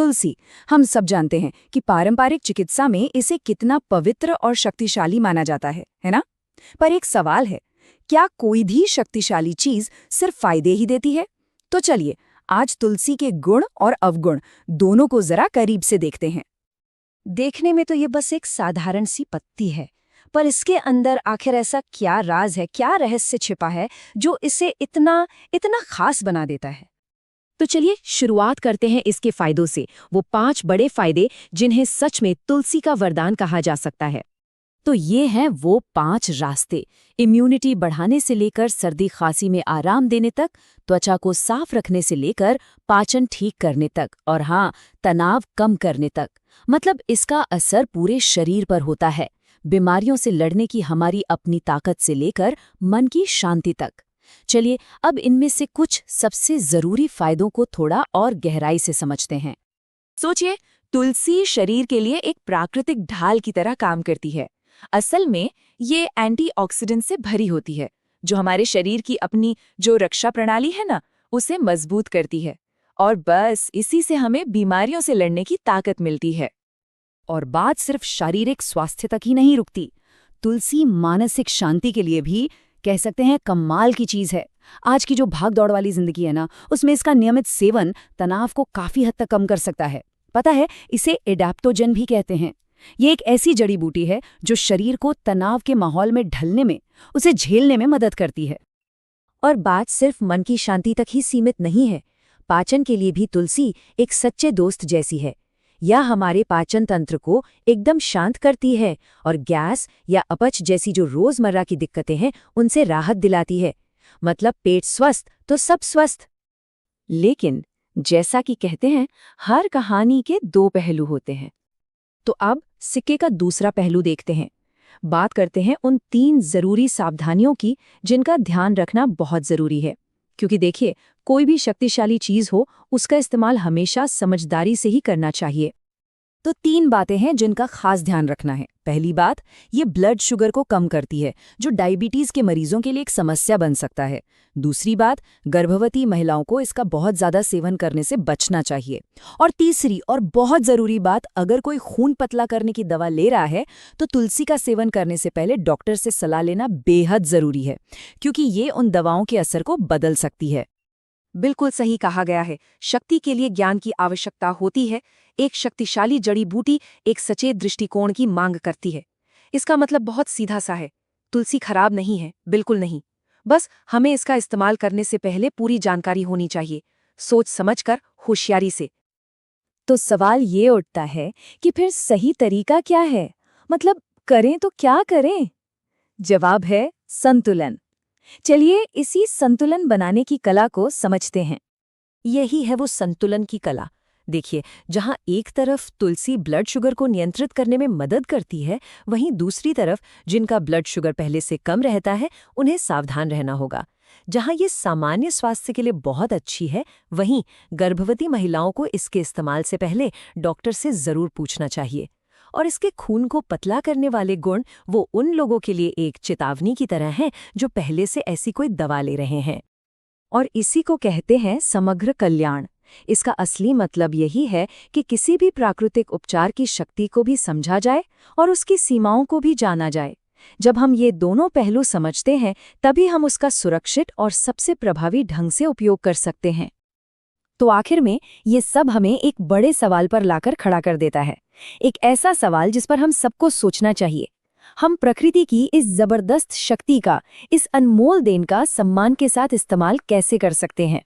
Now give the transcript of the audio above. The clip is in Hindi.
तुलसी। हम सब जानते हैं कि पारंपरिक चिकित्सा में इसे कितना पवित्र और शक्तिशाली माना जाता है ना? पर एक सवाल है, क्या कोई भी शक्तिशाली चीज सिर्फ फायदे ही देती है? तो चलिए, आज तुलसी के गुण और अवगुण दोनों को जरा करीब से देखते हैं। देखने में तो ये बस एक साधारण सी पत्ती है, पर इसके अंदर आखिर ऐसा क्या राज है, क्या रहस्य छिपा है जो इसे इतना इतना खास बना देता है? तो चलिए शुरुआत करते हैं इसके फायदों से, वो 5 बड़े फायदे जिन्हें सच में तुलसी का वरदान कहा जा सकता है। तो ये हैं वो 5 रास्ते, इम्यूनिटी बढ़ाने से लेकर सर्दी खांसी में आराम देने तक, त्वचा को साफ रखने से लेकर पाचन ठीक करने तक, और हाँ, तनाव कम करने तक। मतलब इसका असर पूरे शरीर पर होता है, बीमारियों से लड़ने की हमारी अपनी ताकत से लेकर मन की शांति तक। चलिए अब इनमें से कुछ सबसे जरूरी फायदों को थोड़ा और गहराई से समझते हैं। सोचिए, तुलसी शरीर के लिए एक प्राकृतिक ढाल की तरह काम करती है। असल में ये एंटीऑक्सीडेंट से भरी होती है, जो हमारे शरीर की अपनी जो रक्षा प्रणाली है ना, उसे मजबूत करती है। और बस इसी से हमें बीमारियों से लड़ने की ताकत मिलती है। और बात सिर्फ शारीरिक स्वास्थ्य तक ही नहीं रुकती, तुलसी मानसिक शांति के लिए भी कह सकते हैं कमाल की चीज है। आज की जो भाग दौड़ वाली जिंदगी है ना, उसमें इसका नियमित सेवन तनाव को काफी हद तक कम कर सकता है। पता है, इसे एडेप्टोजन भी कहते हैं। ये एक ऐसी जड़ी बूटी है जो शरीर को तनाव के माहौल में ढलने में, उसे झेलने में मदद करती है। और बात सिर्फ मन की शांति तक ही सीमित नहीं है, पाचन के लिए भी तुलसी एक सच्चे दोस्त जैसी है। यह हमारे पाचन तंत्र को एकदम शांत करती है और गैस या अपच जैसी जो रोजमर्रा की दिक्कतें हैं उनसे राहत दिलाती है। मतलब पेट स्वस्थ तो सब स्वस्थ। लेकिन जैसा कि कहते हैं, हर कहानी के 2 पहलू होते हैं। तो अब सिक्के का दूसरा पहलू देखते हैं। बात करते हैं उन 3 जरूरी सावधानियों की जिनका ध्यान रखना बहुत जरूरी है। क्योंकि देखिए, कोई भी शक्तिशाली चीज हो, उसका इस्तेमाल हमेशा समझदारी से ही करना चाहिए। तो 3 बातें हैं जिनका खास ध्यान रखना है। पहली बात, ये ब्लड शुगर को कम करती है, जो डायबिटीज के मरीजों के लिए एक समस्या बन सकता है। दूसरी बात, गर्भवती महिलाओं को इसका बहुत ज्यादा सेवन करने से बचना चाहिए। और तीसरी और बहुत जरूरी बात, अगर कोई खून पतला करने की दवा ले रहा है तो तुलसी का सेवन करने से पहले डॉक्टर से सलाह लेना बेहद जरूरी है, क्योंकि ये उन दवाओं के असर को बदल सकती है। बिल्कुल सही कहा गया है। शक्ति के लिए ज्ञान की आवश्यकता होती है। एक शक्तिशाली जड़ी बूटी एक सचेत दृष्टिकोण की मांग करती है। इसका मतलब बहुत सीधा सा है, तुलसी खराब नहीं है, बिल्कुल नहीं। बस हमें इसका इस्तेमाल करने से पहले पूरी जानकारी होनी चाहिए, सोच समझकर, होशियारी से। तो सवाल ये उठता है कि फिर सही तरीका क्या है? मतलब करें तो क्या करें? जवाब है संतुलन। चलिए इसी संतुलन बनाने की कला को समझते हैं। यही है वो संतुलन की कला। देखिए, जहाँ एक तरफ तुलसी ब्लड शुगर को नियंत्रित करने में मदद करती है, वहीं दूसरी तरफ जिनका ब्लड शुगर पहले से कम रहता है, उन्हें सावधान रहना होगा। जहाँ ये सामान्य स्वास्थ्य के लिए बहुत अच्छी है, वहीं गर्भवती महिलाओं को इसके इस्तेमाल से पहले डॉक्टर से जरूर पूछना चाहिए। और इसके खून को पतला करने वाले गुण वो उन लोगों के लिए एक चेतावनी की तरह हैं जो पहले से ऐसी कोई दवा ले रहे हैं। और इसी को कहते हैं समग्र कल्याण। इसका असली मतलब यही है कि किसी भी प्राकृतिक उपचार की शक्ति को भी समझा जाए और उसकी सीमाओं को भी जाना जाए। जब हम ये दोनों पहलू समझते हैं, तभी हम उसका सुरक्षित और सबसे प्रभावी ढंग से उपयोग कर सकते हैं। तो आखिर में ये सब हमें एक बड़े सवाल पर लाकर खड़ा कर देता है। एक ऐसा सवाल जिस पर हम सबको सोचना चाहिए। हम प्रकृति की इस जबरदस्त शक्ति का, इस अनमोल देन का सम्मान के साथ इस्तेमाल कैसे कर सकते हैं?